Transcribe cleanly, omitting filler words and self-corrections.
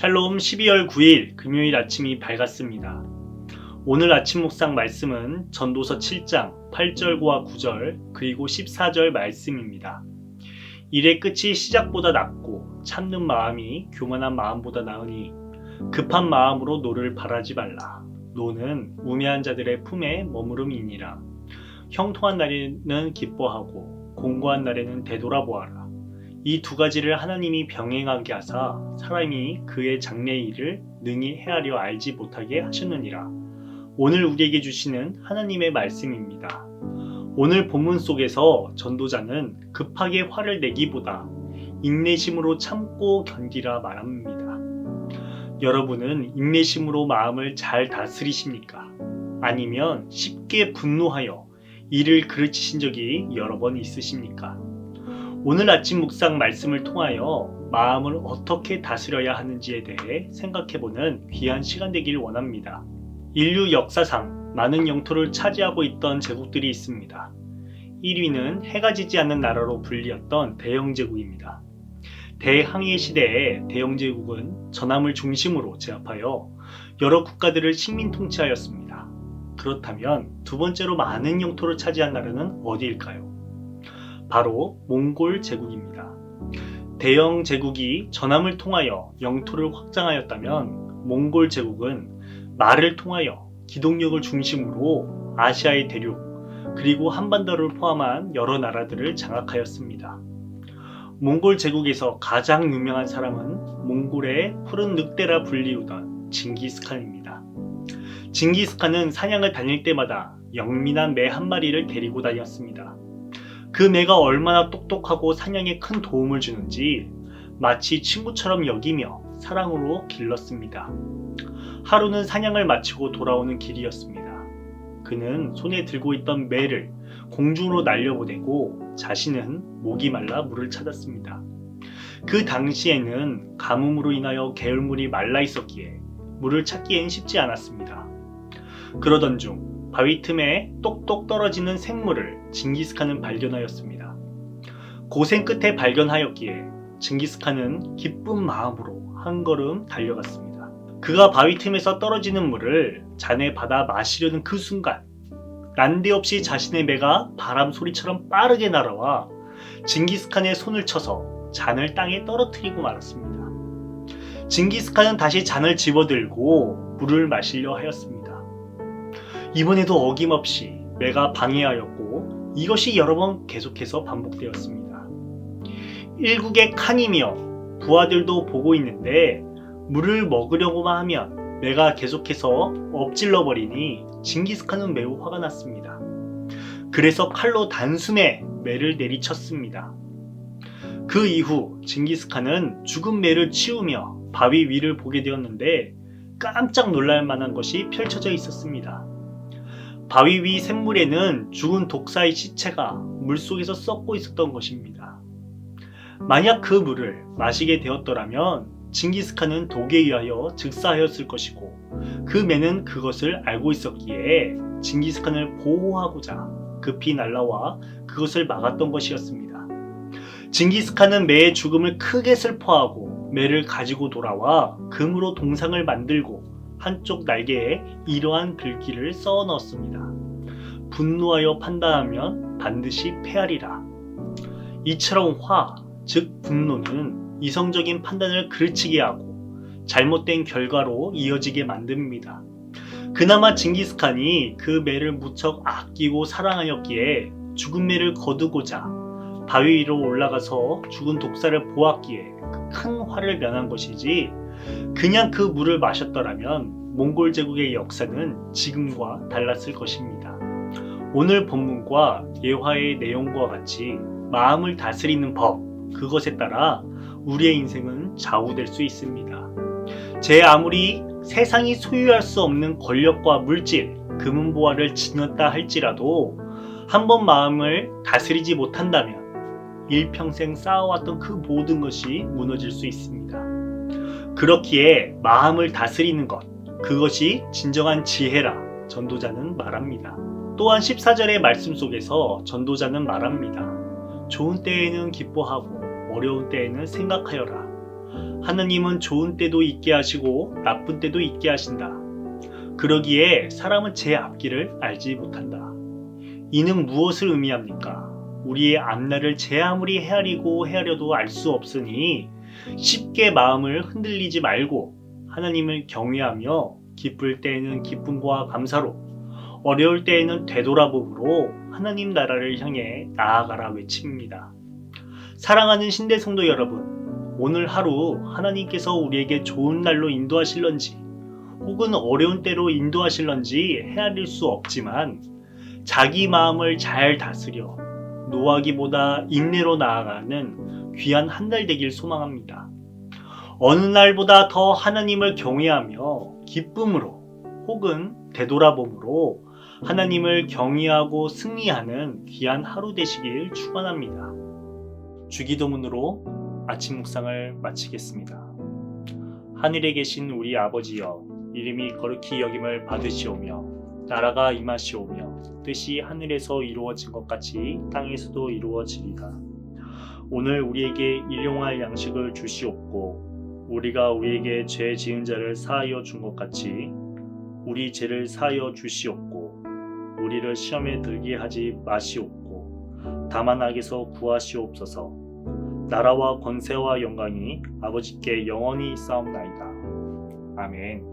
샬롬 12월 9일 금요일 아침이 밝았습니다. 오늘 아침 묵상 말씀은 전도서 7장 8절과 9절 그리고 14절 말씀입니다. 일의 끝이 시작보다 낫고 참는 마음이 교만한 마음보다 나으니 급한 마음으로 노를 바라지 말라. 노는 우매한 자들의 품에 머무름이니라. 형통한 날에는 기뻐하고 공고한 날에는 되돌아보아라. 이 두 가지를 하나님이 병행하게 하사 사람이 그의 장래의 일을 능히 헤아려 알지 못하게 하셨느니라. 오늘 우리에게 주시는 하나님의 말씀입니다. 오늘 본문 속에서 전도자는 급하게 화를 내기보다 인내심으로 참고 견디라 말합니다. 여러분은 인내심으로 마음을 잘 다스리십니까? 아니면 쉽게 분노하여 이를 그르치신 적이 여러 번 있으십니까? 오늘 아침 묵상 말씀을 통하여 마음을 어떻게 다스려야 하는지에 대해 생각해보는 귀한 시간 되길 원합니다. 인류 역사상 많은 영토를 차지하고 있던 제국들이 있습니다. 1위는 해가 지지 않는 나라로 불리었던 대영제국입니다. 대항해 시대에 대영제국은 전함을 중심으로 제압하여 여러 국가들을 식민 통치하였습니다. 그렇다면 두 번째로 많은 영토를 차지한 나라는 어디일까요? 바로 몽골 제국입니다. 대영 제국이 전함을 통하여 영토를 확장하였다면 몽골 제국은 말을 통하여 기동력을 중심으로 아시아의 대륙 그리고 한반도를 포함한 여러 나라들을 장악하였습니다. 몽골 제국에서 가장 유명한 사람은 몽골의 푸른 늑대라 불리우던 징기스칸입니다. 징기스칸은 사냥을 다닐 때마다 영민한 매 한 마리를 데리고 다녔습니다. 그 매가 얼마나 똑똑하고 사냥에 큰 도움을 주는지 마치 친구처럼 여기며 사랑으로 길렀습니다. 하루는 사냥을 마치고 돌아오는 길이었습니다. 그는 손에 들고 있던 매를 공중으로 날려보내고 자신은 목이 말라 물을 찾았습니다. 그 당시에는 가뭄으로 인하여 개울물이 말라 있었기에 물을 찾기엔 쉽지 않았습니다. 그러던 중 바위 틈에 똑똑 떨어지는 샘물을 징기스칸은 발견하였습니다. 고생 끝에 발견하였기에 징기스칸은 기쁜 마음으로 한 걸음 달려갔습니다. 그가 바위 틈에서 떨어지는 물을 잔에 받아 마시려는 그 순간 난데없이 자신의 매가 바람 소리처럼 빠르게 날아와 징기스칸의 손을 쳐서 잔을 땅에 떨어뜨리고 말았습니다. 징기스칸은 다시 잔을 집어들고 물을 마시려 하였습니다. 이번에도 어김없이 매가 방해하였고 이것이 여러 번 계속해서 반복되었습니다. 일국의 칸이며 부하들도 보고 있는데 물을 먹으려고만 하면 매가 계속해서 엎질러 버리니 징기스칸은 매우 화가 났습니다. 그래서 칼로 단숨에 매를 내리쳤습니다. 그 이후 징기스칸은 죽은 매를 치우며 바위 위를 보게 되었는데 깜짝 놀랄 만한 것이 펼쳐져 있었습니다. 바위 위 샘물에는 죽은 독사의 시체가 물속에서 썩고 있었던 것입니다. 만약 그 물을 마시게 되었더라면 징기스칸은 독에 의하여 즉사하였을 것이고 그 매는 그것을 알고 있었기에 징기스칸을 보호하고자 급히 날라와 그것을 막았던 것이었습니다. 징기스칸은 매의 죽음을 크게 슬퍼하고 매를 가지고 돌아와 금으로 동상을 만들고 한쪽 날개에 이러한 글귀를 써 넣었습니다. 분노하여 판단하면 반드시 패하리라. 이처럼 화, 즉 분노는 이성적인 판단을 그르치게 하고 잘못된 결과로 이어지게 만듭니다. 그나마 징기스칸이 그 매를 무척 아끼고 사랑하였기에 죽은 매를 거두고자 바위 위로 올라가서 죽은 독사를 보았기에 큰 화를 면한 것이지 그냥 그 물을 마셨더라면 몽골 제국의 역사는 지금과 달랐을 것입니다. 오늘 본문과 예화의 내용과 같이 마음을 다스리는 법, 그것에 따라 우리의 인생은 좌우될 수 있습니다. 제 아무리 세상이 소유할 수 없는 권력과 물질, 금은보화를 지녔다 할지라도 한번 마음을 다스리지 못한다면 일평생 쌓아왔던 그 모든 것이 무너질 수 있습니다. 그렇기에 마음을 다스리는 것, 그것이 진정한 지혜라 전도자는 말합니다. 또한 14절의 말씀 속에서 전도자는 말합니다. 좋은 때에는 기뻐하고 어려운 때에는 생각하여라. 하느님은 좋은 때도 있게 하시고 나쁜 때도 있게 하신다. 그러기에 사람은 제 앞길을 알지 못한다. 이는 무엇을 의미합니까? 우리의 앞날을 제 아무리 헤아려도 알 수 없으니 쉽게 마음을 흔들리지 말고 하나님을 경외하며 기쁠 때에는 기쁨과 감사로, 어려울 때에는 되돌아봄으로 하나님 나라를 향해 나아가라 외칩니다. 사랑하는 신대 성도 여러분, 오늘 하루 하나님께서 우리에게 좋은 날로 인도하실런지 혹은 어려운 때로 인도하실런지 헤아릴 수 없지만 자기 마음을 잘 다스려 노하기보다 인내로 나아가는 귀한 한 달 되길 소망합니다. 어느 날보다 더 하나님을 경외하며 기쁨으로 혹은 되돌아봄으로 하나님을 경외하고 승리하는 귀한 하루 되시길 축원합니다. 주기도문으로 아침 묵상을 마치겠습니다. 하늘에 계신 우리 아버지여, 이름이 거룩히 여김을 받으시오며 나라가 임하시오며 뜻이 하늘에서 이루어진 것 같이 땅에서도 이루어지리다. 오늘 우리에게 일용할 양식을 주시옵고 우리가 우리에게 죄 지은 자를 사하여 준 것 같이 우리 죄를 사하여 주시옵고 우리를 시험에 들게 하지 마시옵고 다만 악에서 구하시옵소서. 나라와 권세와 영광이 아버지께 영원히 있사옵나이다. 아멘.